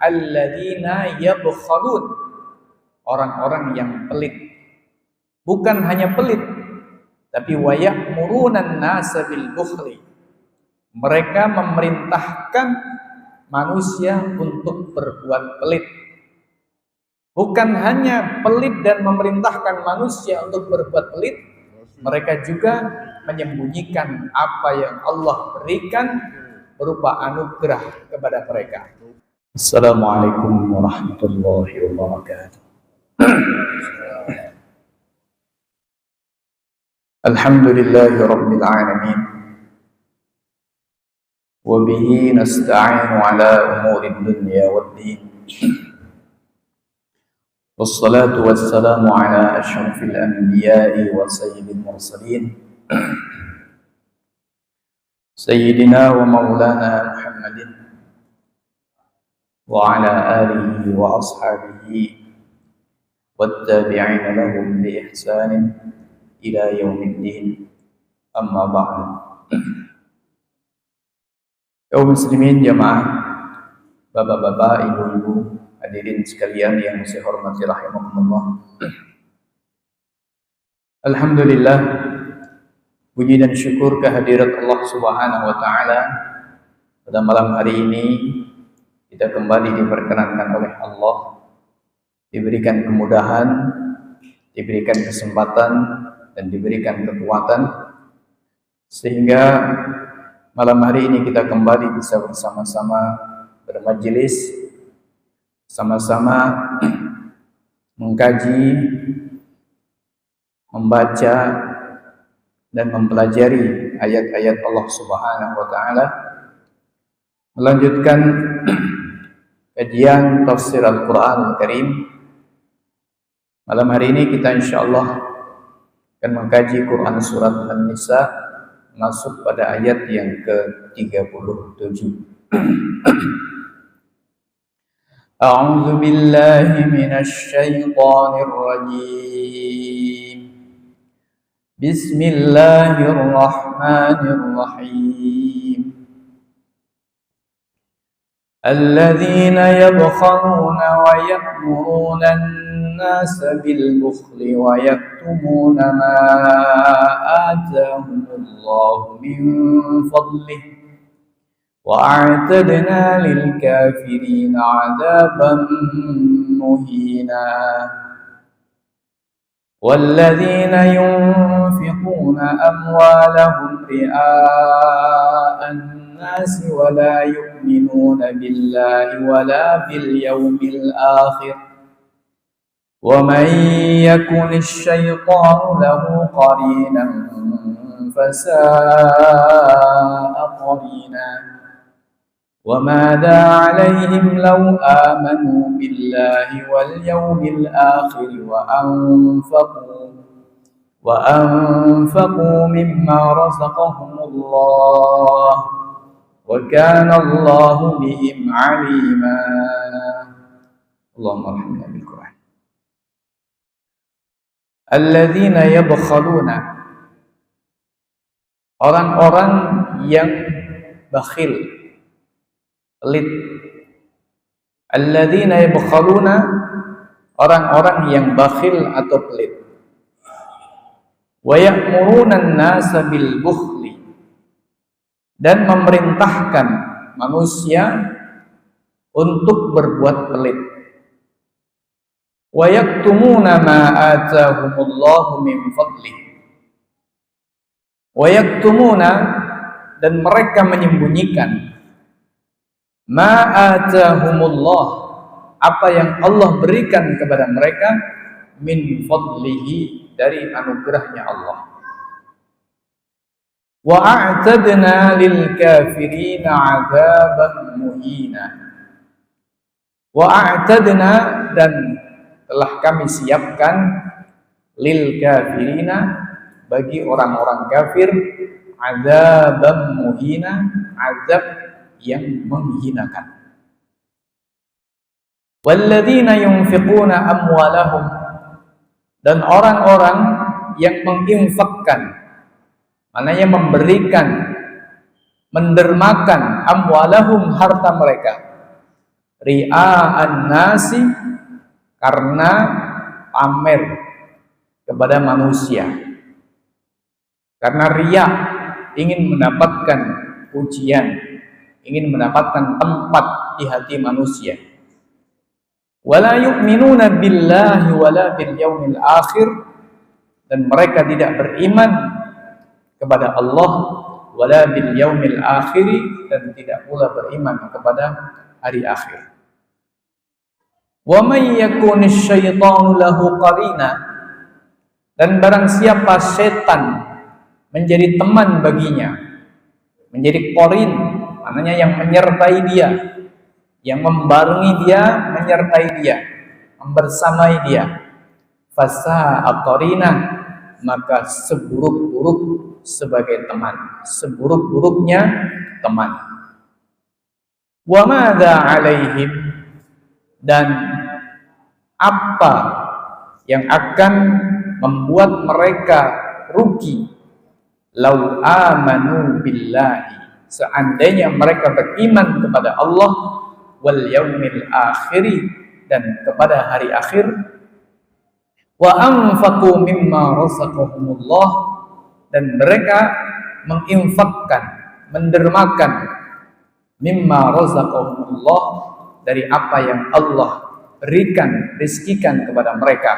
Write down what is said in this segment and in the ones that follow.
alladzina yabkhalun, orang-orang yang pelit. Bukan hanya pelit, tapi wa ya'murunan nasa bil bukhli, mereka memerintahkan manusia untuk berbuat pelit. Bukan hanya pelit dan memerintahkan manusia untuk berbuat pelit, mereka juga menyembunyikan apa yang Allah berikan berupa anugerah kepada mereka. Assalamualaikum warahmatullahi wabarakatuh. Alhamdulillahi rabbil alamin, wa bihi nasta'inu ala umuri dunya waddin. Wassalatu wassalamu ala asyrafil anbiya'i wa sayyidil mursalin, sayyidina wa maulana Muhammadin wa ala alihi wa ashabihi wattabi'ina lahum bi ihsanin ila yaumiddin. Amma ba'du. Kaum muslimin jamaah, bapak-bapak, ibu-ibu, hadirin sekalian yang saya hormati rahimakumullah. Alhamdulillah, puji dan syukur kehadirat Allah Subhanahu wa taala. Pada malam hari ini kita kembali diperkenankan oleh Allah, diberikan kemudahan, diberikan kesempatan dan diberikan kekuatan, sehingga malam hari ini kita kembali bisa bersama-sama bermajelis, sama-sama mengkaji, membaca dan mempelajari ayat-ayat Allah Subhanahu wa taala, melanjutkan kajian tafsir Al-Qur'an Al-Karim. Malam hari ini kita insyaallah akan mengkaji Quran surat An-Nisa, masuk pada ayat yang ke-37. A'udzu billahi minasy syaithanir rajim. Bismillahirrahmanirrahim. Alladzina yabkhaluna wa ya'muruna an-nasa bil bukhli wa yaktumuna ma atahumullahu min fadlihi وَأَعْتَدْنَا لِلْكَافِرِينَ عَذَابًا مُهِينًا وَالَّذِينَ يُنْفِقُونَ أَمْوَالَهُمْ رِئَاءَ النَّاسِ وَلَا يُؤْمِنُونَ بِاللَّهِ وَلَا بِالْيَوْمِ الْآخِرِ وَمَنْ يَكُنِ الشَّيْطَانُ لَهُ قَرِينًا فَسَاءَ قَرِينًا وَمَاذَا عَلَيْهِمْ لَوْ آمَنُوا بِاللَّهِ وَالْيَوْمِ الْآخِرِ وَأَنفَقُوا مِمَّا رَزَقَهُمُ اللَّهُ وَكَانَ اللَّهُ بِهِمْ عَلِيمًا. اللهم ارحمنا بالقرآن. الَّذِينَ يَبْخَلُونَ, orang-orang yang bakhil, pelit. Alladzina yabkhaluna, orang-orang yang bakhil atau pelit. Wa ya'muruna an-nasa bil bukhli, dan memerintahkan manusia untuk berbuat pelit. Wa yaktumuna ma atahumullahu min fadlihi, wa yaktumuna, dan mereka menyembunyikan ma atahumullah, apa yang Allah berikan kepada mereka, min fadlihi, dari anugerahnya Allah. Wa a'tadna lil kafirina 'adzaban muhina. Wa a'tadna, dan telah kami siapkan, lil kafirina, bagi orang-orang kafir, azabam muhina, azab yang menghinakan. Walladzina yunfiquna amwalahum, dan orang-orang yang menginfakkan, maknanya memberikan, mendermakan, amwalahum, harta mereka, ria'an nasi, karena pamer kepada manusia. Karena riya, ingin mendapatkan pujian, ingin mendapatkan tempat di hati manusia. Wala yu'minuna billahi wala bil yaumil akhir, dan mereka tidak beriman kepada Allah wala bil yaumil akhir, dan tidak pula beriman kepada hari akhir. Wa may yakunish syaitanu lahu qarina, dan barang siapa setan menjadi teman baginya, menjadi qarin, maknanya yang menyertai dia, yang membarengi dia, menyertai dia, membersamai dia, fasa'a qarina, maka seburuk-buruk sebagai teman, seburuk-buruknya teman. Wa madza 'alaihim, dan apa yang akan membuat mereka rugi, lau amanu billahi, seandainya mereka beriman kepada Allah, wal yaumil akhiri, dan kepada hari akhir, wa anfaqu mimma razaqahumullah, dan mereka menginfakkan, mendermakan, mimma razaqahumullah, dari apa yang Allah berikan, rizkikan kepada mereka.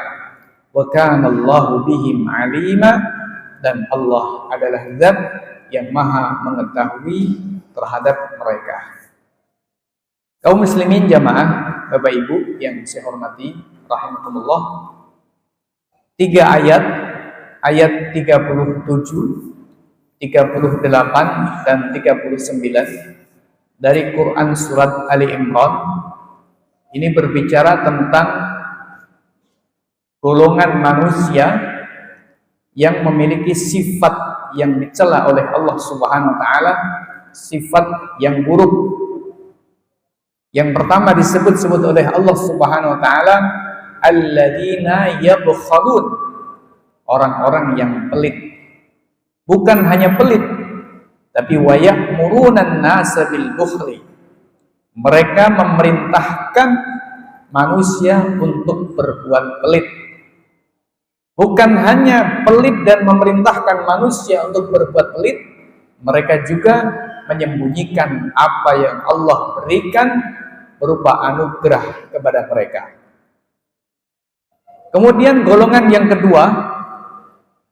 Wa kana Allahu bihim alima, dan Allah adalah Zat yang maha mengetahui terhadap mereka. Kaum muslimin jamaah, Bapak Ibu yang saya hormati rahimakumullah, 3 ayat, ayat 37, 38 dan 39 dari Quran surat Ali Imran ini berbicara tentang golongan manusia yang memiliki sifat yang dicela oleh Allah Subhanahu wa taala, sifat yang buruk. Yang pertama disebut oleh Allah Subhanahu wa taala, alladzina yabkhalun, orang-orang yang pelit. Bukan hanya pelit, tapi wa ya'murunan nasa bil bukhli, mereka memerintahkan manusia untuk berbuat pelit. Bukan hanya pelit dan memerintahkan manusia untuk berbuat pelit, mereka juga menyembunyikan apa yang Allah berikan berupa anugerah kepada mereka. Kemudian golongan yang kedua,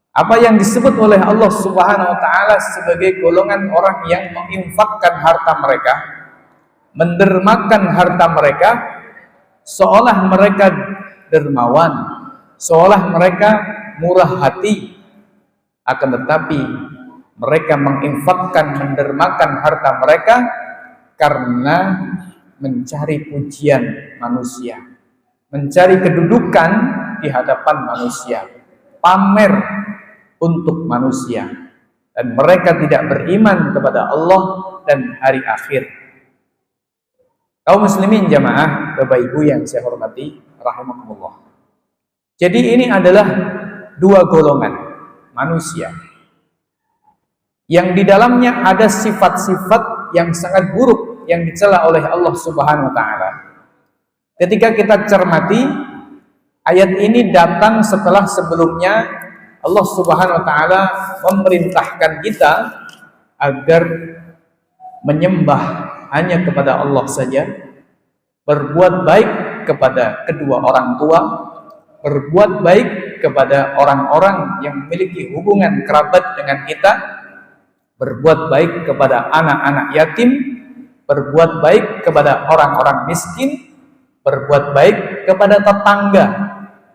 apa yang disebut oleh Allah Subhanahu wa taala sebagai golongan orang yang menginfakkan harta mereka, mendermakan harta mereka, seolah mereka dermawan, seolah mereka murah hati, akan tetapi mereka menginfakkan, mendermakan harta mereka karena mencari pujian manusia, mencari kedudukan di hadapan manusia, pamer untuk manusia, dan mereka tidak beriman kepada Allah dan hari akhir. Kaum muslimin jamaah, Bapak Ibu yang saya hormati rahimakumullah. Jadi ini adalah 2 golongan manusia yang di dalamnya ada sifat-sifat yang sangat buruk yang dicela oleh Allah Subhanahu wa taala. Ketika kita cermati, ayat ini datang setelah sebelumnya Allah Subhanahu wa taala memerintahkan kita agar menyembah hanya kepada Allah saja, berbuat baik kepada kedua orang tua, berbuat baik kepada orang-orang yang memiliki hubungan kerabat dengan kita, berbuat baik kepada anak-anak yatim, berbuat baik kepada orang-orang miskin, berbuat baik kepada tetangga,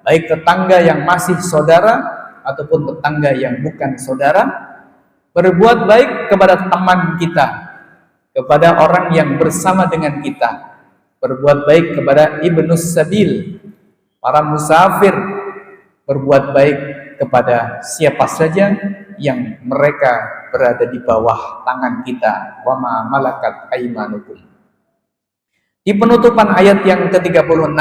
baik tetangga yang masih saudara ataupun tetangga yang bukan saudara, berbuat baik kepada teman kita, kepada orang yang bersama dengan kita, berbuat baik kepada ibnus sabil, para musafir, berbuat baik kepada siapa saja yang mereka berada di bawah tangan kita, wa ma malakat aymanukum. Di penutupan ayat yang ke-36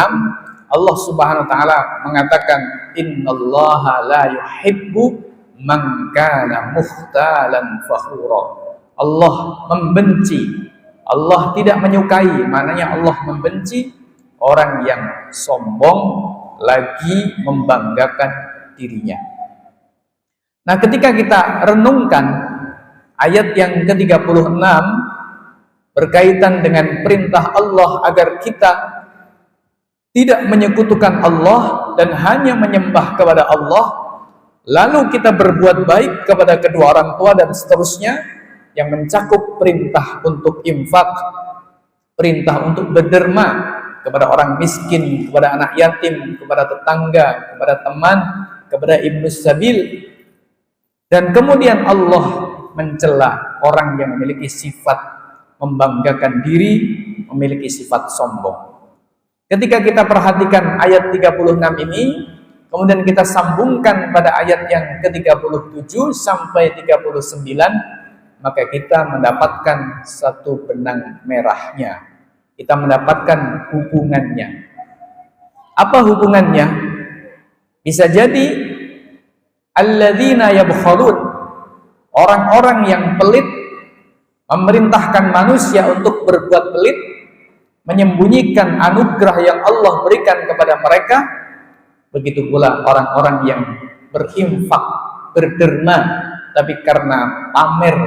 Allah Subhanahu wa taala mengatakan, innallaha la yuhibbu man kana mukhtalan fakhura. Allah membenci Allah tidak menyukai, maknanya Allah membenci orang yang sombong lagi membanggakan dirinya. Nah, ketika kita renungkan ayat yang ke-36 berkaitan dengan perintah Allah agar kita tidak menyekutukan Allah dan hanya menyembah kepada Allah, lalu kita berbuat baik kepada kedua orang tua dan seterusnya, yang mencakup perintah untuk infak, perintah untuk berderma kepada orang miskin, kepada anak yatim, kepada tetangga, kepada teman, kepada ibnu sabil. Dan kemudian Allah mencela orang yang memiliki sifat membanggakan diri, memiliki sifat sombong. Ketika kita perhatikan ayat 36 ini, kemudian kita sambungkan pada ayat yang ke-37 sampai 39, maka kita mendapatkan satu benang merahnya. Kita mendapatkan hubungannya. Apa hubungannya? Bisa jadi alladzina yabkhalun, orang-orang yang pelit, memerintahkan manusia untuk berbuat pelit, menyembunyikan anugerah yang Allah berikan kepada mereka. Begitu pula orang-orang yang berinfak, berderma, tapi karena pamer,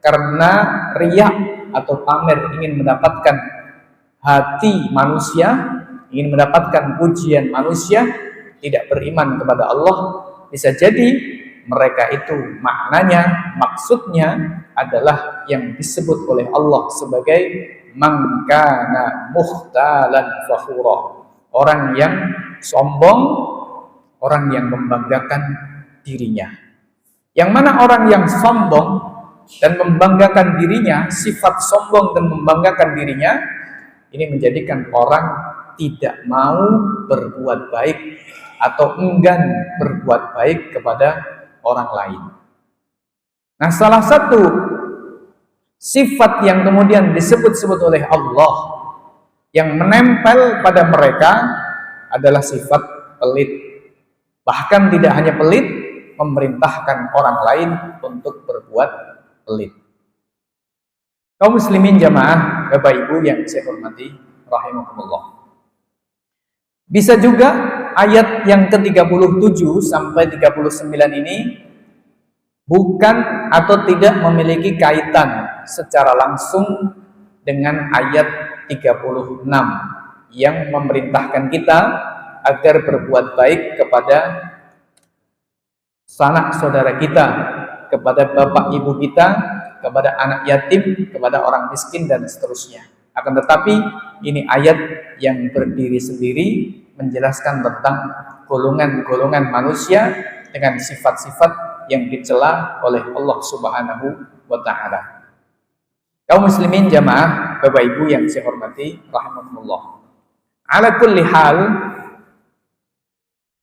karena riya atau pamer, ingin mendapatkan hati manusia, ingin mendapatkan pujian manusia, tidak beriman kepada Allah. Bisa jadi mereka itu maknanya, maksudnya adalah yang disebut oleh Allah sebagai man kana mukhtalan fakhura, orang yang sombong, orang yang membanggakan dirinya. Yang mana orang yang sombong dan membanggakan dirinya, sifat sombong dan membanggakan dirinya, ini menjadikan orang tidak mau berbuat baik atau enggan berbuat baik kepada orang lain. Nah, salah satu sifat yang kemudian disebut-sebut oleh Allah yang menempel pada mereka adalah sifat pelit. Bahkan tidak hanya pelit, memerintahkan orang lain untuk berbuat pelit. Kaum muslimin jamaah, Bapak Ibu yang saya hormati rahimakumullah. Bisa juga ayat yang ke-37 sampai 39 ini bukan atau tidak memiliki kaitan secara langsung dengan ayat 36 yang memerintahkan kita agar berbuat baik kepada sanak saudara kita, kepada bapak ibu kita, kepada anak yatim, kepada orang miskin dan seterusnya. Akan tetapi ini ayat yang berdiri sendiri menjelaskan tentang golongan-golongan manusia dengan sifat-sifat yang dicela oleh Allah Subhanahu wa taala. Kaum muslimin jamaah, Bapak Ibu yang saya hormati rahimakumullah. Ala kulli hal,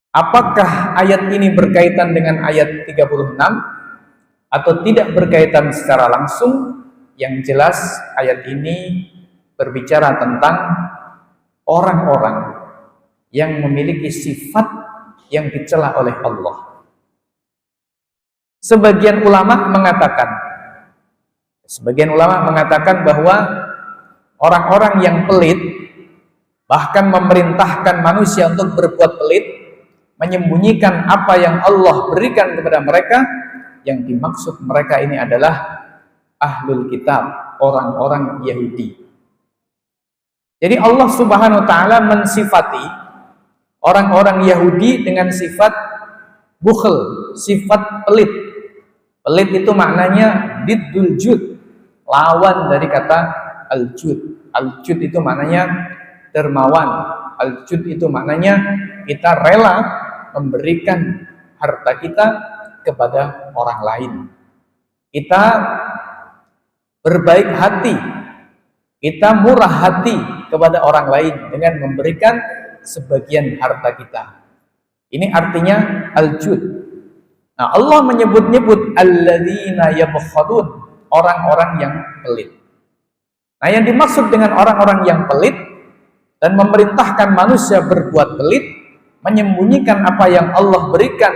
apakah ayat ini berkaitan dengan ayat 36 atau tidak berkaitan secara langsung? Yang jelas ayat ini berbicara tentang orang-orang yang memiliki sifat yang dicela oleh Allah. Sebagian ulama mengatakan bahwa orang-orang yang pelit, bahkan memerintahkan manusia untuk berbuat pelit, menyembunyikan apa yang Allah berikan kepada mereka, yang dimaksud mereka ini adalah ahlul kitab, orang-orang Yahudi. Jadi Allah Subhanahu wa taala mensifati orang-orang Yahudi dengan sifat bukhl, sifat pelit. Pelit itu maknanya diddul jud, lawan dari kata al-jud. Al-jud itu maknanya dermawan. Al-jud itu maknanya kita rela memberikan harta kita kepada orang lain. Kita berbaik hati, kita murah hati kepada orang lain dengan memberikan sebagian harta kita. Ini artinya al-jud. Nah, Allah menyebut-nyebut alladzina yabkhalun, orang-orang yang pelit. Nah, yang dimaksud dengan orang-orang yang pelit dan memerintahkan manusia berbuat pelit, menyembunyikan apa yang Allah berikan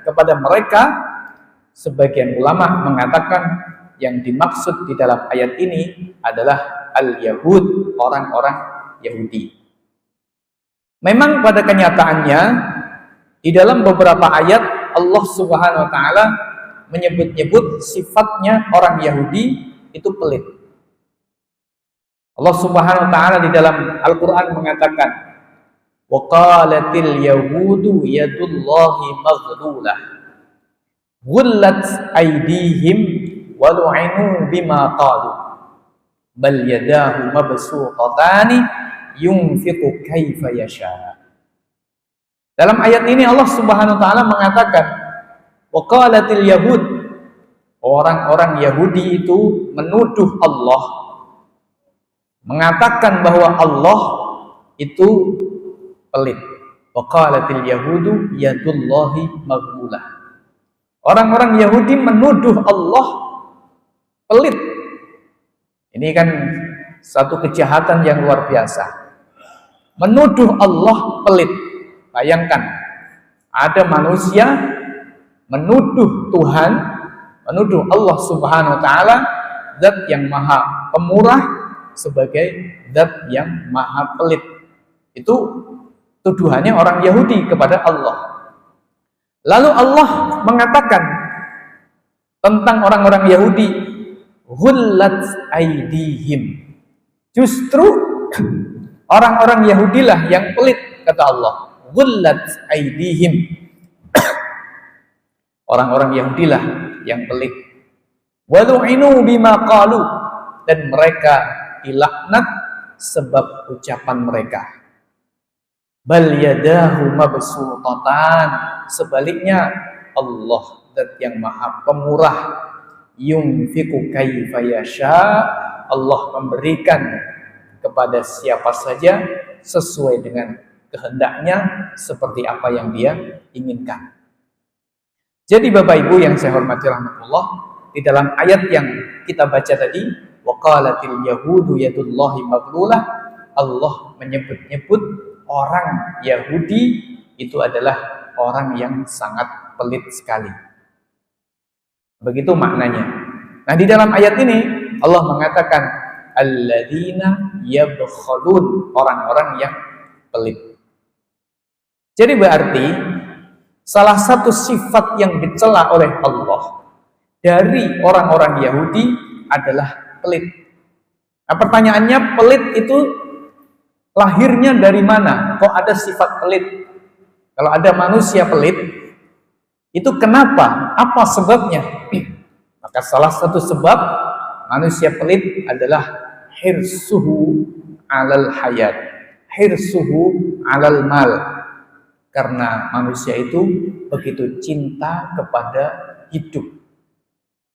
kepada mereka, sebagian ulama mengatakan yang dimaksud di dalam ayat ini adalah al-Yahud, orang-orang Yahudi. Memang pada kenyataannya di dalam beberapa ayat Allah Subhanahu wa taala menyebut-nyebut sifatnya orang Yahudi itu pelit. Allah Subhanahu wa taala di dalam Al-Qur'an mengatakan, "Wa qalatil yahudu yadullahi maghlulah. Ghullat aydihim wa lu'inu bima qalu. Bal yadahu mabsuutatani yunfiqu kaifa yasha." Dalam ayat ini Allah Subhanahu wa taala mengatakan, wa qalatil yahud, orang-orang Yahudi itu menuduh Allah, mengatakan bahwa Allah itu pelit. Wa qalatil yahudu yadullahi maghlulah. Orang-orang Yahudi menuduh Allah pelit. Ini kan satu kejahatan yang luar biasa. Menuduh Allah pelit. Bayangkan, ada manusia menuduh Tuhan, menuduh Allah Subhanahu wa taala, zat yang maha pemurah, sebagai zat yang maha pelit. Itu tuduhannya orang Yahudi kepada Allah. Lalu Allah mengatakan tentang orang-orang Yahudi, ghullat aydihim. Justru orang-orang Yahudilah yang pelit, kata Allah. Ghullat aydihim. Orang-orang Yahudilah yang pelit. Wa lu'inu bima qalu, dan mereka dilaknat sebab ucapan mereka. Bal yadahu mabsuutatan. Sebaliknya Allah zat yang maha pemurah, yunfiqu kaifa yasha. Allah memberikan kepada siapa saja sesuai dengan kehendaknya, seperti apa yang dia inginkan. Jadi Bapak Ibu yang saya hormati rahmatullah, di dalam ayat yang kita baca tadi, wa qalatil yahudu yadullahi maghlulah, Allah menyebut-nyebut orang Yahudi itu adalah orang yang sangat pelit sekali. Begitu maknanya. Nah, di dalam ayat ini Allah mengatakan alladzina yabkhalun, orang-orang yang pelit. Jadi berarti salah satu sifat yang dicela oleh Allah dari orang-orang Yahudi adalah pelit. Nah, pertanyaannya, pelit itu lahirnya dari mana? Kok ada sifat pelit? Kalau ada manusia pelit, itu kenapa? Apa sebabnya? Maka salah satu sebab manusia pelit adalah hirsuhu alal hayat, hirsuhu alal mal. Karena manusia itu begitu cinta kepada hidup,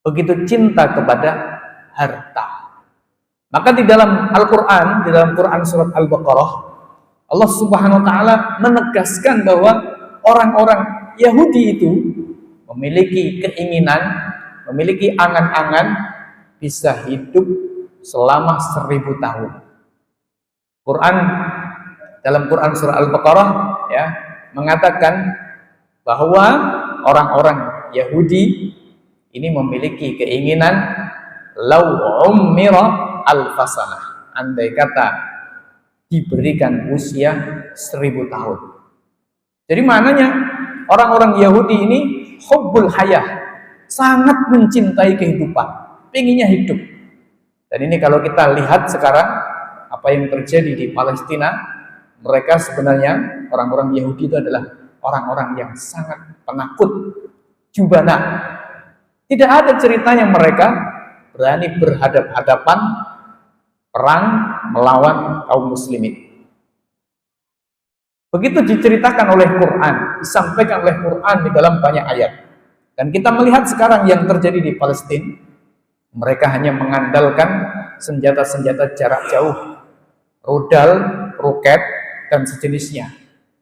begitu cinta kepada harta. Maka di dalam Al-Quran, di dalam Quran surat Al-Baqarah, Allah Subhanahu wa taala menegaskan bahwa orang-orang Yahudi itu memiliki keinginan, memiliki angan-angan bisa hidup selama 1000 tahun. Quran, dalam Quran surah Al-Baqarah ya, mengatakan bahwa orang-orang Yahudi ini memiliki keinginan lau ummira alfasanah, andai kata diberikan usia 1000 tahun. Jadi maknanya orang-orang Yahudi ini hubbul hayah, sangat mencintai kehidupan, pengennya hidup. Dan ini kalau kita lihat sekarang apa yang terjadi di Palestina, mereka sebenarnya orang-orang Yahudi itu adalah orang-orang yang sangat penakut, jubana. Tidak ada ceritanya mereka berani berhadap-hadapan perang melawan kaum muslimin. Begitu diceritakan oleh Quran, disampaikan oleh Quran di dalam banyak ayat. Dan kita melihat sekarang yang terjadi di Palestina, mereka hanya mengandalkan senjata-senjata jarak jauh, rudal, roket, dan sejenisnya.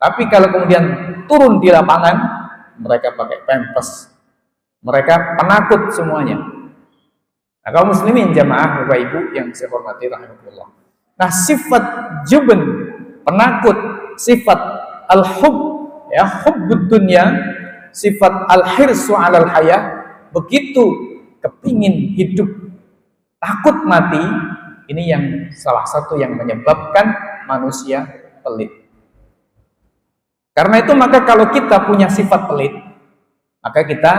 Tapi kalau kemudian turun di lapangan, mereka pakai pampers. Mereka penakut semuanya. Nah, kaum muslimin jamaah Bapak Ibu yang saya hormati rahimahullah. Nah, sifat jubn, penakut, sifat al-hub, ya, hubbud dunya, sifat al-hirsu alal hayah, begitu kepingin hidup takut mati, ini yang salah satu yang menyebabkan manusia pelit. Karena itu maka kalau kita punya sifat pelit, maka kita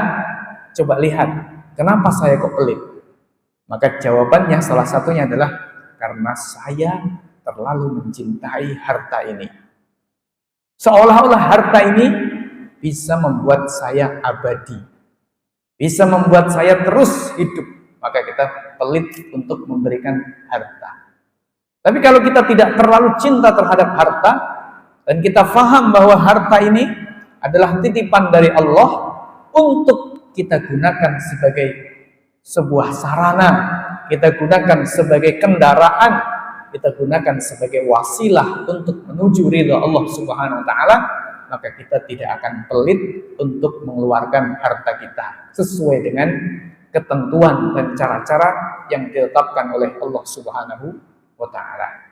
coba lihat, kenapa saya kok pelit? Maka jawabannya salah satunya adalah karena saya terlalu mencintai harta ini. Seolah-olah harta ini bisa membuat saya abadi, bisa membuat saya terus hidup. Maka kita pelit untuk memberikan harta. Tapi kalau kita tidak terlalu cinta terhadap harta, dan kita faham bahwa harta ini adalah titipan dari Allah untuk kita gunakan sebagai sebuah sarana, kita gunakan sebagai kendaraan, kita gunakan sebagai wasilah untuk menuju ridha Allah Subhanahu wa taala, maka kita tidak akan pelit untuk mengeluarkan harta kita sesuai dengan ketentuan dan cara-cara yang ditetapkan oleh Allah Subhanahu wa taala.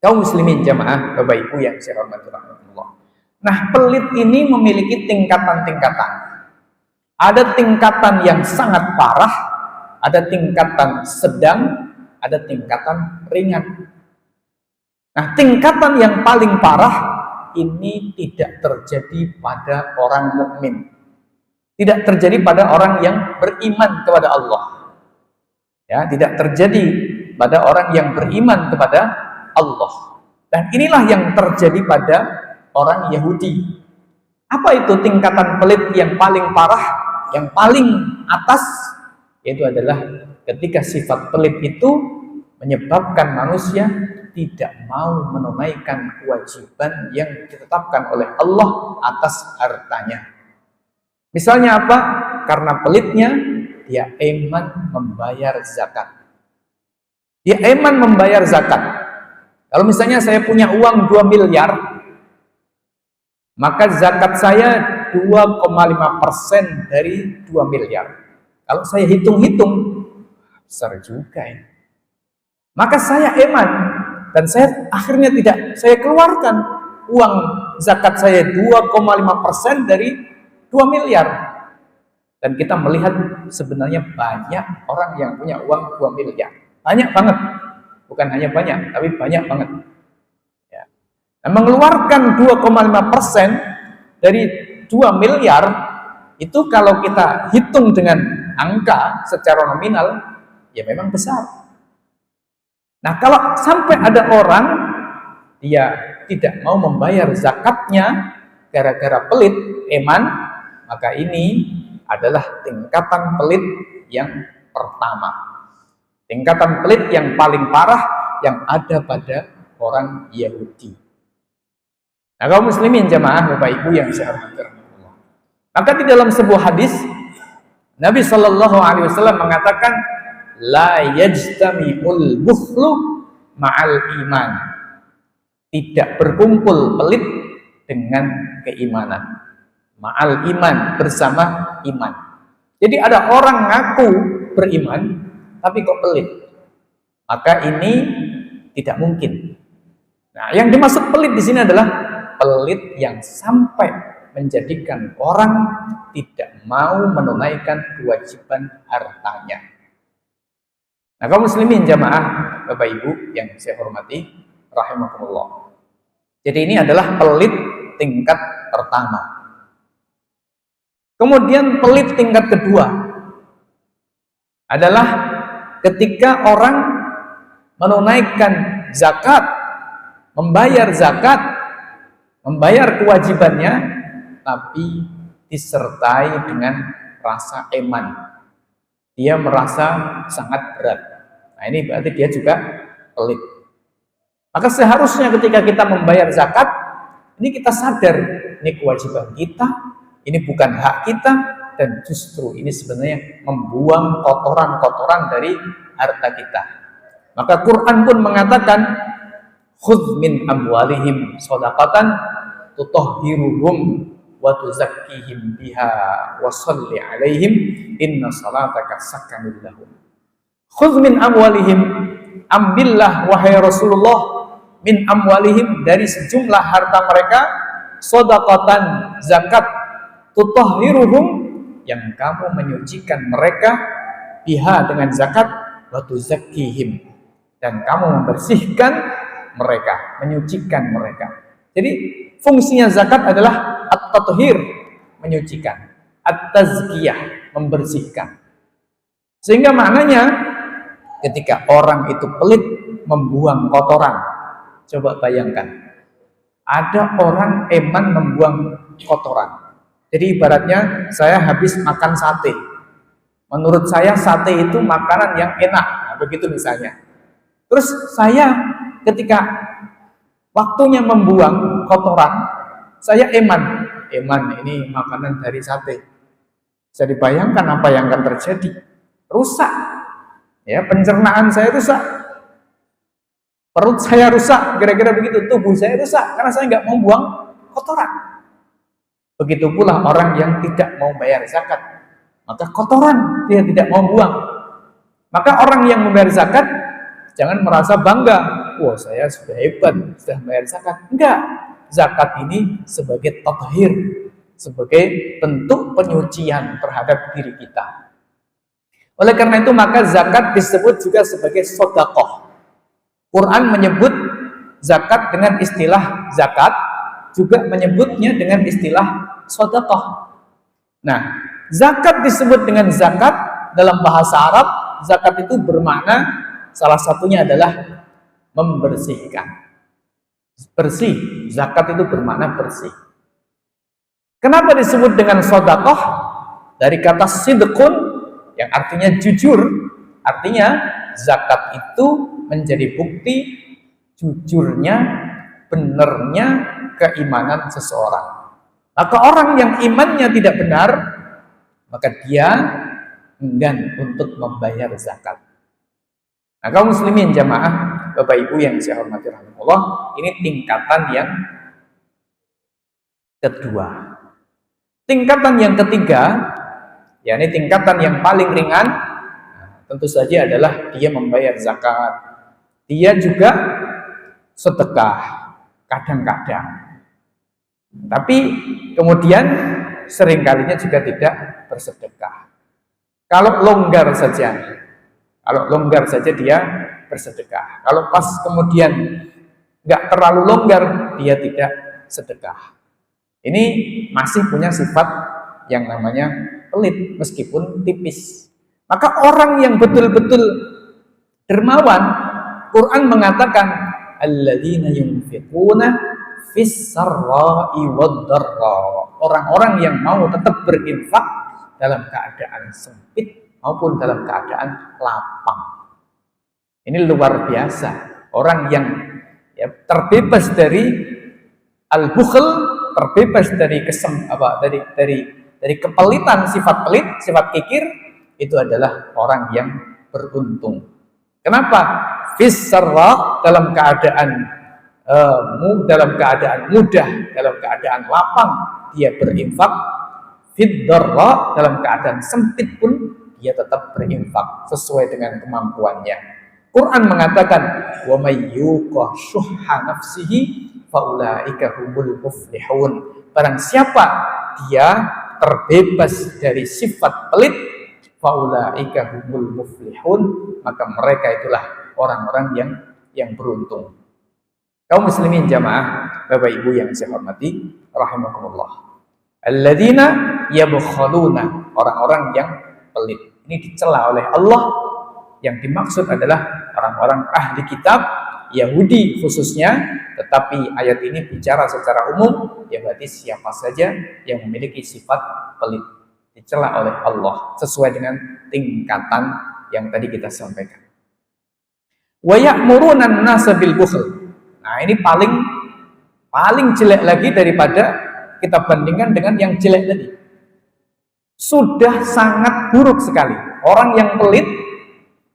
Kaum muslimin jamaah, Bapak Ibu yang saya hormati rahimakumullah. Nah, pelit ini memiliki tingkatan-tingkatan. Ada tingkatan yang sangat parah, ada tingkatan sedang, ada tingkatan ringan. Nah, tingkatan yang paling parah ini tidak terjadi pada orang mukmin. Tidak terjadi pada orang yang beriman kepada Allah. Ya, tidak terjadi pada orang yang beriman kepada Allah. Dan inilah yang terjadi pada orang Yahudi. Apa itu tingkatan pelit yang paling parah, yang paling atas? Itu adalah ketika sifat pelit itu menyebabkan manusia tidak mau menunaikan kewajiban yang ditetapkan oleh Allah atas hartanya. Misalnya apa? Karena pelitnya dia eman membayar zakat. Dia eman membayar zakat. Kalau misalnya saya punya uang 2 miliar, maka zakat saya 2,5% dari 2 miliar. Kalau saya hitung-hitung, besar juga ini. Maka saya eman, dan saya akhirnya tidak, saya keluarkan uang zakat saya 2,5% dari 2 miliar. Dan kita melihat sebenarnya banyak orang yang punya uang 2 miliar. Banyak banget. Bukan hanya banyak, tapi banyak banget. Ya. Nah, mengeluarkan 2,5% dari 2 miliar, itu kalau kita hitung dengan angka secara nominal, ya memang besar. Nah, kalau sampai ada orang, dia tidak mau membayar zakatnya, gara-gara pelit, eman, maka ini adalah tingkatan pelit yang pertama. Tingkatan pelit yang paling parah yang ada pada orang Yahudi. Nah, kaum muslimin jamaah Bapak Ibu yang saya hormati. Maka di dalam sebuah hadis Nabi Shallallahu Alaihi Wasallam mengatakan, la yajtami'ul bukhlu ma'al iman. Tidak berkumpul pelit dengan keimanan. Ma'al iman, bersama iman. Jadi ada orang ngaku beriman tapi kok pelit, maka ini tidak mungkin. Nah, yang dimaksud pelit di sini adalah pelit yang sampai menjadikan orang tidak mau menunaikan kewajiban hartanya. Nah, kaum muslimin jamaah Bapak Ibu yang saya hormati rahimakumullah. Jadi ini adalah pelit tingkat pertama. Kemudian pelit tingkat kedua adalah ketika orang menunaikan zakat, membayar zakat, membayar kewajibannya, tapi disertai dengan rasa eman. Dia merasa sangat berat. Nah, ini berarti dia juga pelit. Maka seharusnya ketika kita membayar zakat, ini kita sadar, ini kewajiban kita, ini bukan hak kita, dan justru ini sebenarnya membuang kotoran-kotoran dari harta kita. Maka Quran pun mengatakan, khudz min amwalihim shadaqatan tutahhiruhum wa tuzakkihim biha wa shalli alaihim inna salataka sakanun lahum. Khudz min amwalihim, ambillah wahai Rasulullah, min amwalihim, dari sejumlah harta mereka, shadaqatan, zakat, tutahhiruhum, yang kamu menyucikan mereka, biha, dengan zakat, wa tuzakkihim, dan kamu membersihkan mereka, menyucikan mereka. Jadi fungsinya zakat adalah at-tathhir, menyucikan, at-tazkiyah, membersihkan. Sehingga maknanya ketika orang itu pelit membuang kotoran, coba bayangkan, ada orang eman membuang kotoran. Jadi ibaratnya saya habis makan sate. Menurut saya sate itu makanan yang enak, nah, begitu misalnya. Terus saya ketika waktunya membuang kotoran, saya eman ini makanan dari sate. Bisa dibayangkan apa yang akan terjadi? Rusak. Ya, pencernaan saya rusak. Perut saya rusak, kira-kira begitu. Tubuh saya rusak karena saya nggak mau buang kotoran. Begitu pula orang yang tidak mau bayar zakat, maka kotoran dia tidak mau buang. Maka orang yang membayar zakat jangan merasa bangga, wah saya sudah hebat, sudah bayar zakat. Enggak, zakat ini sebagai tathhir, sebagai bentuk penyucian terhadap diri kita. Oleh karena itu maka zakat disebut juga sebagai sedekah. Quran menyebut zakat dengan istilah zakat, juga menyebutnya dengan istilah sedekah. Nah, zakat disebut dengan zakat dalam bahasa Arab. Zakat itu bermakna salah satunya adalah membersihkan. Bersih, zakat itu bermakna bersih. Kenapa disebut dengan sedekah? Dari kata sidqun yang artinya jujur. Artinya zakat itu menjadi bukti jujurnya, benarnya keimanan seseorang. Maka orang yang imannya tidak benar, maka dia enggan untuk membayar zakat. Nah, kaum muslimin jamaah, Bapak Ibu yang saya hormati rahimahullah, ini tingkatan yang kedua. Tingkatan yang ketiga, yakni tingkatan yang paling ringan, tentu saja adalah dia membayar zakat. Dia juga sedekah kadang-kadang. Tapi kemudian seringkalinya juga tidak bersedekah. Kalau longgar saja dia bersedekah. Kalau pas kemudian nggak terlalu longgar, dia tidak sedekah. Ini masih punya sifat yang namanya pelit meskipun tipis. Maka orang yang betul-betul dermawan, Quran mengatakan alladzina yunfiquna fis sarra'i wad dharra. Orang-orang yang mau tetap berinfak dalam keadaan sempit maupun dalam keadaan lapang. Ini luar biasa. Orang yang terbebas dari al-bukhl, terbebas dari dari kepelitan, sifat pelit, sifat kikir, itu adalah orang yang beruntung. Kenapa? Fis sarra, dalam keadaan mudah, dalam keadaan lapang dia berinfak. Fid dharra, dalam keadaan sempit pun dia tetap berinfak sesuai dengan kemampuannya. Quran mengatakan, wa may yuqa syuhha nafsihi faulaika humul muflihun. Barang siapa dia terbebas dari sifat pelit, faulaika humul muflihun, maka mereka itulah orang-orang yang beruntung. Kaum muslimin jamaah, Bapak Ibu yang saya hormati rahimakumullah. Alladzina yabkhaluna, orang-orang yang pelit. Ini dicela oleh Allah. Yang dimaksud adalah orang-orang ahli kitab, Yahudi khususnya, tetapi ayat ini bicara secara umum, ya berarti siapa saja yang memiliki sifat pelit. Dicela oleh Allah sesuai dengan tingkatan yang tadi kita sampaikan. Wa ya'muruna an-nasa bil bukhl. Nah, ini paling jelek lagi daripada kita bandingkan dengan yang jelek tadi. Sudah sangat buruk sekali orang yang pelit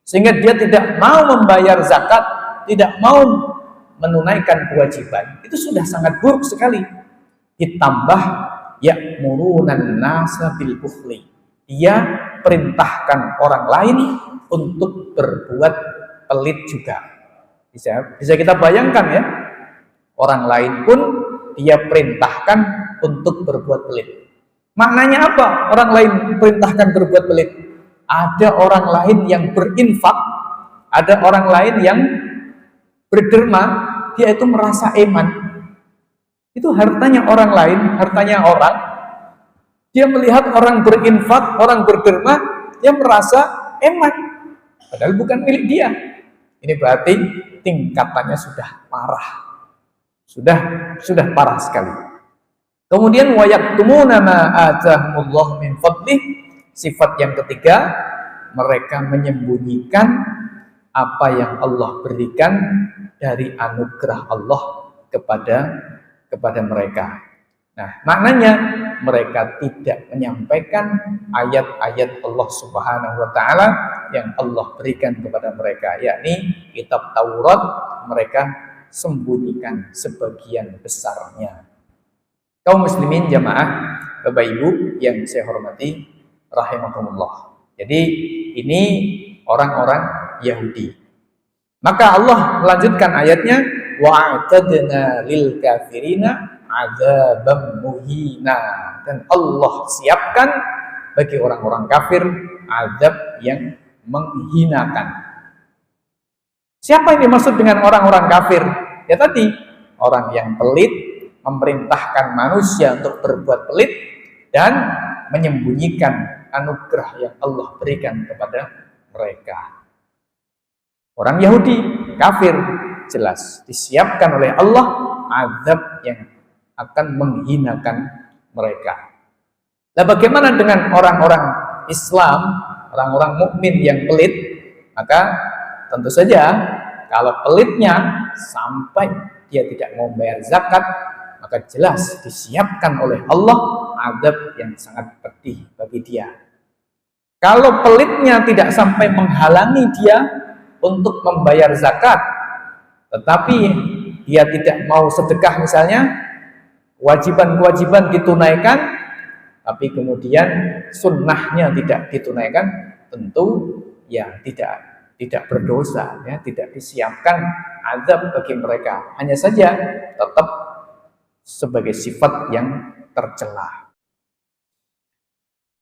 sehingga dia tidak mau membayar zakat, tidak mau menunaikan kewajiban. Itu sudah sangat buruk sekali. Ditambah ya'muruna an-nasa bil bukhli. Dia perintahkan orang lain untuk berbuat pelit juga. Bisa kita bayangkan ya. Orang lain pun dia perintahkan untuk berbuat pelit. Maknanya apa? Orang lain perintahkan berbuat pelit. Ada orang lain yang berinfak Ada orang lain yang berderma, dia itu merasa eman. Itu hartanya orang lain, hartanya orang. Dia melihat orang berinfak, orang berderma, dia merasa eman. Padahal bukan milik dia. Ini berarti tingkatannya sudah parah. Sudah parah sekali. Kemudian wayaktumuna ma atahumullah min fadlih. Sifat yang ketiga, mereka menyembunyikan apa yang Allah berikan dari anugerah Allah kepada mereka. Nah, maknanya mereka tidak menyampaikan ayat-ayat Allah Subhanahu wa taala yang Allah berikan kepada mereka, yakni kitab Taurat, mereka sembunyikan sebagian besarnya. Kaum muslimin jamaah, Bapak Ibu yang saya hormati rahimakumullah. Jadi ini orang-orang Yahudi. Maka Allah melanjutkan ayatnya, wa'atadna lil kafirina adzabam muhina, dan Allah siapkan bagi orang-orang kafir azab yang menghinakan. Siapa yang dimaksud dengan orang-orang kafir? Ya tadi, orang yang pelit, memerintahkan manusia untuk berbuat pelit dan menyembunyikan anugerah yang Allah berikan kepada mereka. Orang Yahudi, kafir, jelas disiapkan oleh Allah azab yang akan menghinakan mereka. Nah, bagaimana dengan orang-orang Islam, orang-orang mukmin yang pelit? Maka tentu saja kalau pelitnya sampai dia tidak mau bayar zakat, maka jelas disiapkan oleh Allah azab yang sangat pedih bagi dia. Kalau pelitnya tidak sampai menghalangi dia untuk membayar zakat, tetapi dia tidak mau sedekah misalnya, kewajiban-kewajiban ditunaikan, tapi kemudian sunnahnya tidak ditunaikan, tentu ya tidak berdosa, ya, tidak disiapkan azab bagi mereka. Hanya saja tetap sebagai sifat yang tercela.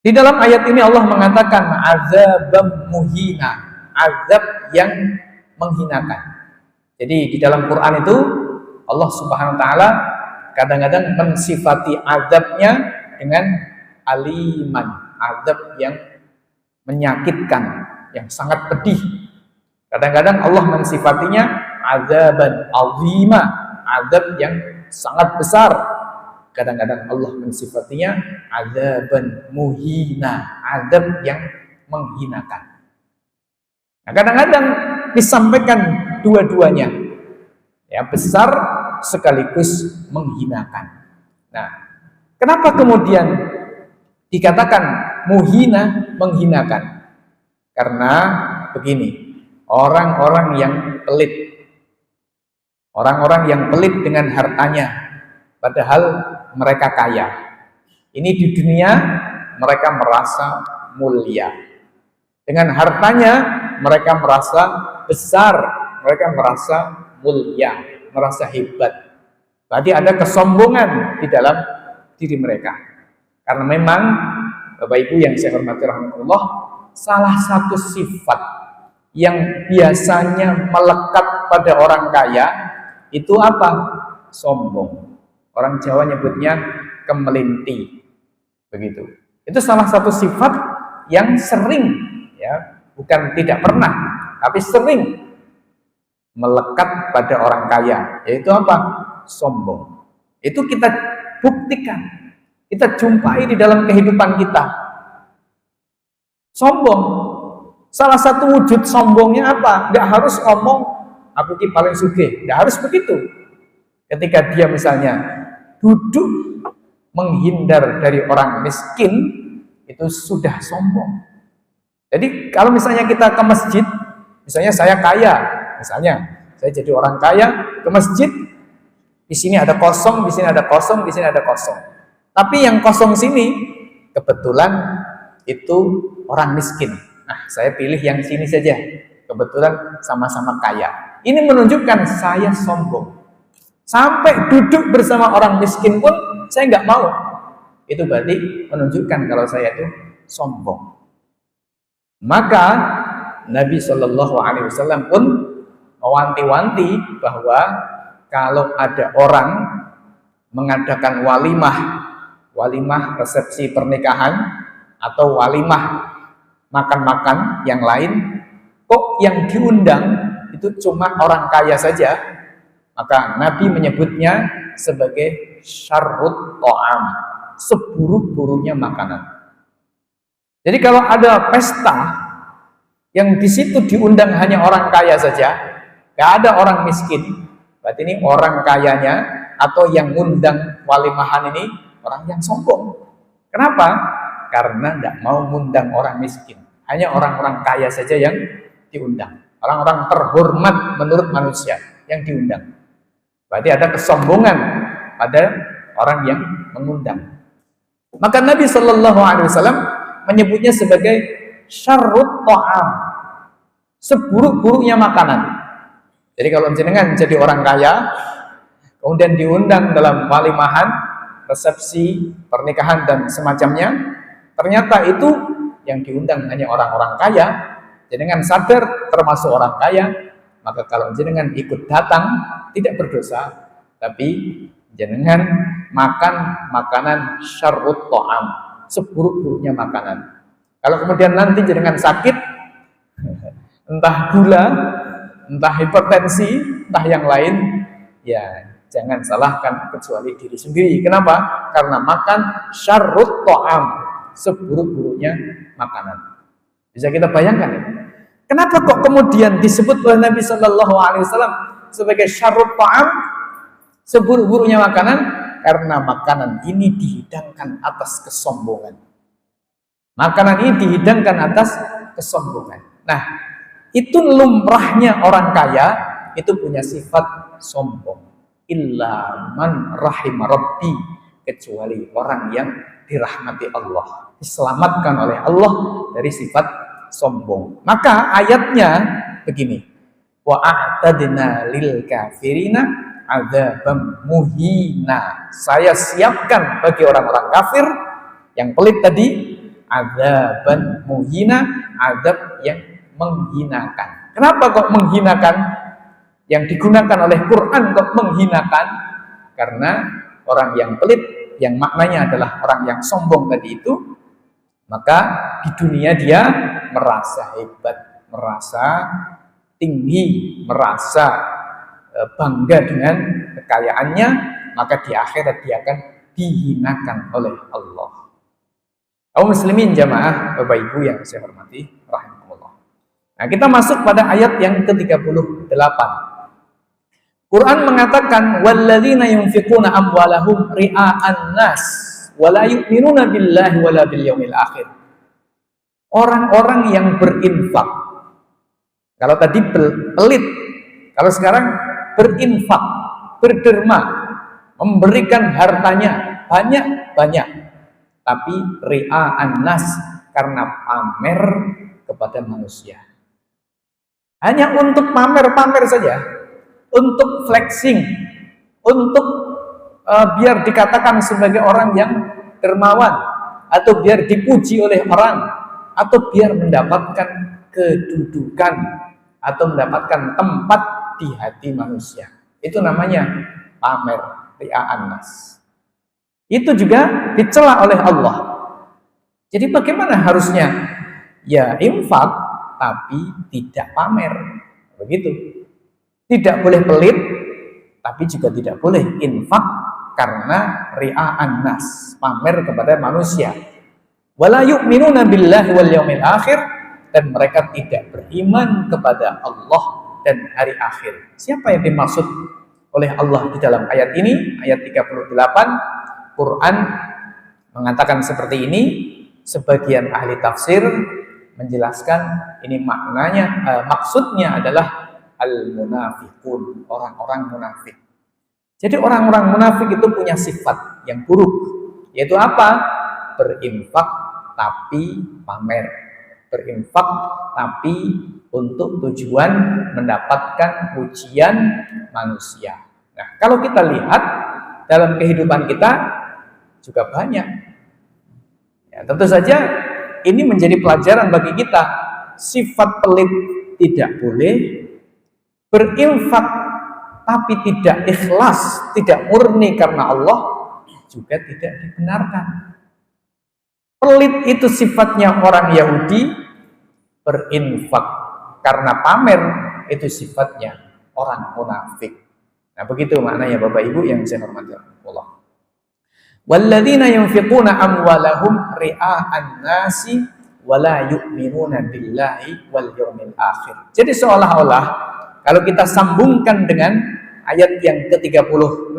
Di dalam ayat ini Allah mengatakan azabam muhina, azab yang menghinakan. Jadi di dalam Quran itu Allah Subhanahu wa taala kadang-kadang mensifati azabnya dengan aliman, azab yang menyakitkan, yang sangat pedih. Kadang-kadang Allah mensifatinya azaban azima, azab yang sangat besar. Kadang-kadang Allah mensifatinya azaban muhina, azab yang menghinakan. Nah, kadang-kadang disampaikan dua-duanya, ya, besar sekaligus menghinakan. Nah, kenapa kemudian dikatakan muhina, menghinakan? Karena begini, orang-orang yang pelit, orang-orang yang pelit dengan hartanya, padahal mereka kaya. Ini di dunia mereka merasa mulia. Dengan hartanya mereka merasa besar, mereka merasa mulia, merasa hebat. Tadi ada kesombongan di dalam diri mereka. Karena memang Bapak Ibu yang saya hormati rahmatullah, salah satu sifat yang biasanya melekat pada orang kaya itu apa? Sombong. Orang Jawa nyebutnya kemelinti. Begitu. Itu salah satu sifat yang sering, ya, bukan tidak pernah, tapi sering melekat pada orang kaya, yaitu apa? Sombong. Itu kita buktikan, kita jumpai di dalam kehidupan kita. Sombong. Salah satu wujud sombongnya apa? Nggak harus ngomong aku ki paling sugih, nggak harus begitu. Ketika dia misalnya duduk menghindar dari orang miskin, itu sudah sombong. Jadi kalau misalnya kita ke masjid, misalnya saya kaya, misalnya saya jadi orang kaya ke masjid, di sini ada kosong, di sini ada kosong, di sini ada kosong. Tapi yang kosong sini kebetulan itu orang miskin. Nah, saya pilih yang sini saja. Kebetulan sama-sama kaya. Ini menunjukkan saya sombong. Sampai duduk bersama orang miskin pun saya nggak mau. Itu berarti menunjukkan kalau saya itu sombong. Maka Nabi Shallallahu Alaihi Wasallam pun mewanti-wanti bahwa kalau ada orang mengadakan walimah resepsi pernikahan atau walimah makan-makan yang lain, kok yang diundang itu cuma orang kaya saja, maka Nabi menyebutnya sebagai syarrut ta'am, seburuk-buruknya makanan. Jadi kalau ada pesta yang di situ diundang hanya orang kaya saja, gak ada orang miskin, berarti ini orang kayanya atau yang ngundang walimahan ini orang yang sombong. Kenapa? Karena tidak mau ngundang orang miskin, hanya orang-orang kaya saja yang diundang, orang-orang terhormat menurut manusia yang diundang. Berarti ada kesombongan pada orang yang mengundang. Maka Nabi Shallallahu Alaihi Wasallam menyebutnya sebagai syarrut ta'am, seburuk-buruknya makanan. Jadi kalau jenengan jadi orang kaya, kemudian diundang dalam walimahan, resepsi, pernikahan dan semacamnya, ternyata itu yang diundang hanya orang-orang kaya, jenengan sadar termasuk orang kaya, maka kalau jenengan ikut datang tidak berdosa, tapi jenengan makan makanan syarrut ta'am, seburuk-buruknya makanan. Kalau kemudian nanti jenengan sakit, entah gula, entah hipertensi, entah yang lain, ya jangan salahkan kecuali diri sendiri. Kenapa? Karena makan syarrut ta'am, seburuk-buruknya makanan. Bisa kita bayangkan ya? Kenapa kok kemudian disebut oleh Nabi Shallallahu Alaihi Wasallam sebagai syarrut ta'am, seburuk-buruknya makanan? Karena makanan ini dihidangkan atas kesombongan. Makanan ini dihidangkan atas kesombongan. Nah, itu lumrahnya orang kaya itu punya sifat sombong. Illa man rahima rabbi, kecuali orang yang dirahmati Allah, diselamatkan oleh Allah dari sifat sombong. Maka ayatnya begini, wa a'tadna lil kafirina adzabam muhina. Saya siapkan bagi orang-orang kafir yang pelit tadi adzaban muhina, azab yang menghinakan. Kenapa kok menghinakan? Yang digunakan oleh Quran kok menghinakan? Karena orang yang pelit, yang maknanya adalah orang yang sombong tadi itu, maka di dunia dia merasa hebat, merasa tinggi, merasa bangga dengan kekayaannya, maka di akhirat dia akan dihinakan oleh Allah. Kaum muslimin jamaah, Bapak Ibu yang saya hormati, rahimakumullah. Nah, kita masuk pada ayat yang ke-38. Quran mengatakan walladzina yunfiquna amwalahum ria'an nas wa la yu'minuna billahi wala bil yaumil akhir. Orang-orang yang berinfak. Kalau tadi pelit, kalau sekarang berinfak, berderma, memberikan hartanya banyak-banyak, tapi ria'an nas, karena pamer kepada manusia. Hanya untuk pamer-pamer saja, untuk flexing, untuk biar dikatakan sebagai orang yang dermawan, atau biar dipuji oleh orang, atau biar mendapatkan kedudukan, atau mendapatkan tempat di hati manusia. Itu namanya pamer, ria'an nas. Itu juga dicela oleh Allah. Jadi bagaimana harusnya? Ya infak, tapi tidak pamer. Begitu. Tidak boleh pelit, tapi juga tidak boleh infak karena ria'an nas, pamer kepada manusia. Wala yu'minuna billahi wal yaumil akhir, dan mereka tidak beriman kepada Allah dan hari akhir. Siapa yang dimaksud oleh Allah di dalam ayat ini? Ayat 38, Quran mengatakan seperti ini. Sebagian ahli tafsir menjelaskan ini maknanya, maksudnya adalah al-munafiqun, orang-orang munafik. Jadi orang-orang munafik itu punya sifat yang buruk, yaitu apa? Berinfak tapi pamer, berinfak tapi untuk tujuan mendapatkan pujian manusia. Nah, kalau kita lihat dalam kehidupan kita juga banyak. Ya, tentu saja ini menjadi pelajaran bagi kita sifat pelit tidak boleh, berinfak tapi tidak ikhlas, tidak murni karena Allah juga tidak dibenarkan. Pelit itu sifatnya orang Yahudi, berinfak karena pamer itu sifatnya orang munafik. Nah, begitu maknanya Bapak Ibu yang saya hormati Allah. Walladzina yunfiquna amwalahum ria'an nasi wala yu'minuna billahi wal yawmil akhir. Jadi seolah-olah kalau kita sambungkan dengan ayat yang ke-36,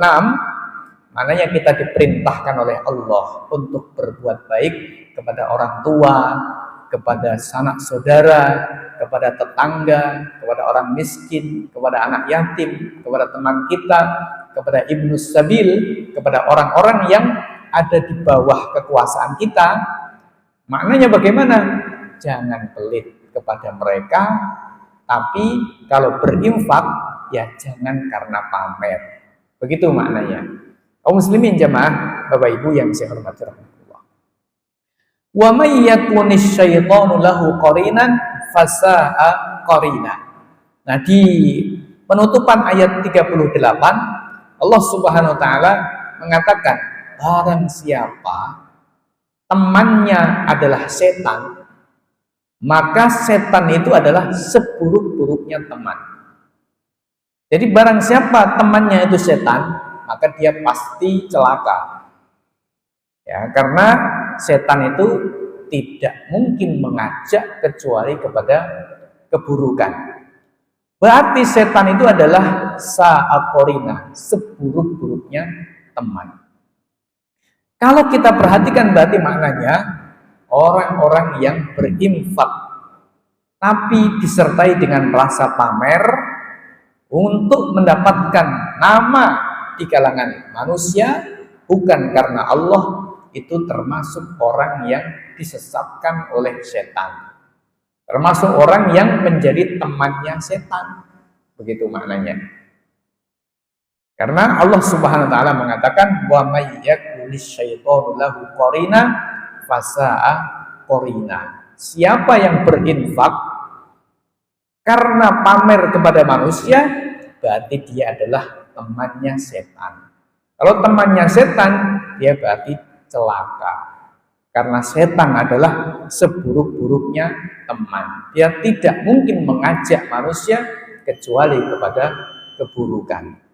maknanya kita diperintahkan oleh Allah untuk berbuat baik kepada orang tua, kepada sanak saudara, kepada tetangga, kepada orang miskin, kepada anak yatim, kepada teman kita, kepada ibnu sabil, kepada orang-orang yang ada di bawah kekuasaan kita. Maknanya bagaimana? Jangan pelit kepada mereka, tapi kalau berinfak ya jangan karena pamer. Begitu maknanya. Kaum muslimin jamaah, Bapak Ibu yang saya hormati rahmatullah. Wa may yakunis syaitanu lahu qarinan fasa'a qarina. Nah, di penutupan ayat 38 Allah Subhanahu wa taala mengatakan, barang siapa temannya adalah setan, maka setan itu adalah seburuk-buruknya teman. Jadi barang siapa temannya itu setan, maka dia pasti celaka. Ya, karena setan itu tidak mungkin mengajak kecuali kepada keburukan. Berarti setan itu adalah sa'aqorina, seburuk-buruknya teman. Kalau kita perhatikan berarti maknanya orang-orang yang berinfak tapi disertai dengan rasa pamer untuk mendapatkan nama di kalangan manusia bukan karena Allah, itu termasuk orang yang disesatkan oleh setan, termasuk orang yang menjadi temannya setan. Begitu maknanya. Karena Allah Subhanahu wa taala mengatakan wa may yakunis syaitanu lahu qarina fasa'a qarina. Siapa yang berinfak karena pamer kepada manusia, berarti dia adalah temannya setan. Kalau temannya setan, dia berarti celaka. Karena setan adalah seburuk-buruknya teman. Dia tidak mungkin mengajak manusia kecuali kepada keburukan.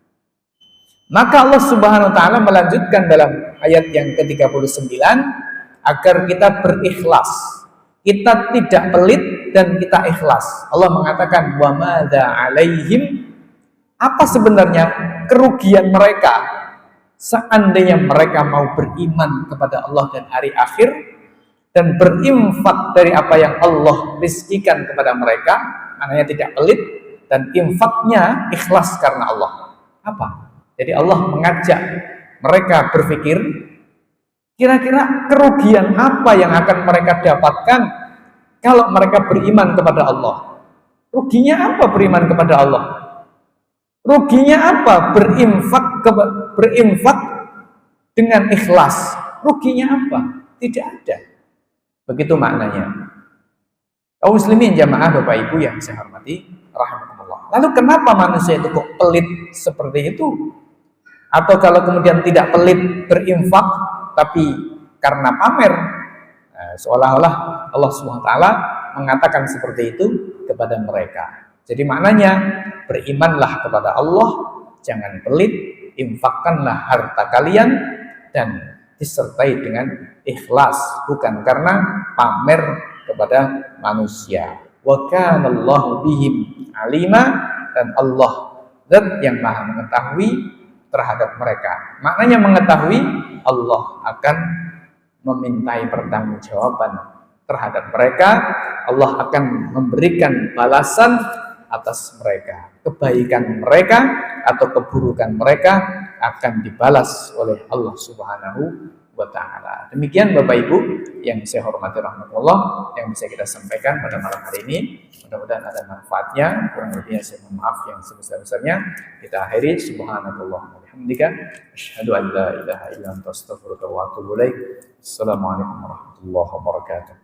Maka Allah Subhanahu wa taala melanjutkan dalam ayat yang ke-39 agar kita berikhlas. Kita tidak pelit dan kita ikhlas. Allah mengatakan wa madza alaihim, apa sebenarnya kerugian mereka seandainya mereka mau beriman kepada Allah dan hari akhir dan berinfak dari apa yang Allah rizkikan kepada mereka, maknanya tidak pelit dan infaknya ikhlas karena Allah. Apa? Jadi Allah mengajak mereka berpikir, kira-kira kerugian apa yang akan mereka dapatkan kalau mereka beriman kepada Allah? Ruginya apa beriman kepada Allah? Ruginya apa berinfak dengan ikhlas? Ruginya apa? Tidak ada. Begitu maknanya. Kaum muslimin jamaah Bapak Ibu yang saya hormati rahimakumullah. Lalu kenapa manusia itu kok pelit seperti itu? Atau kalau kemudian tidak pelit berinfak tapi karena pamer, seolah-olah Allah SWT mengatakan seperti itu kepada mereka. Jadi maknanya berimanlah kepada Allah, jangan pelit, infakkanlah harta kalian dan disertai dengan ikhlas, bukan karena pamer kepada manusia. Wa kana Allahu bihim alima, dan Allah zat yang maha mengetahui terhadap mereka. Maknanya mengetahui, Allah akan memintai pertanggungjawaban terhadap mereka. Allah akan memberikan balasan atas mereka. Kebaikan mereka atau keburukan mereka akan dibalas oleh Allah Subhanahu wa ta'ala. Demikian Bapak Ibu yang saya hormati rahmatullah, yang bisa kita sampaikan pada malam hari ini. Mudah-mudahan ada manfaatnya. Kurang lebihnya saya mohon maaf yang sebesar-besarnya. Kita akhiri. Subhanallah wa bihamdika asyhadu an la ilaha illa anta astaghfiruka wa atubu ilaik. Assalamualaikum warahmatullahi wabarakatuh.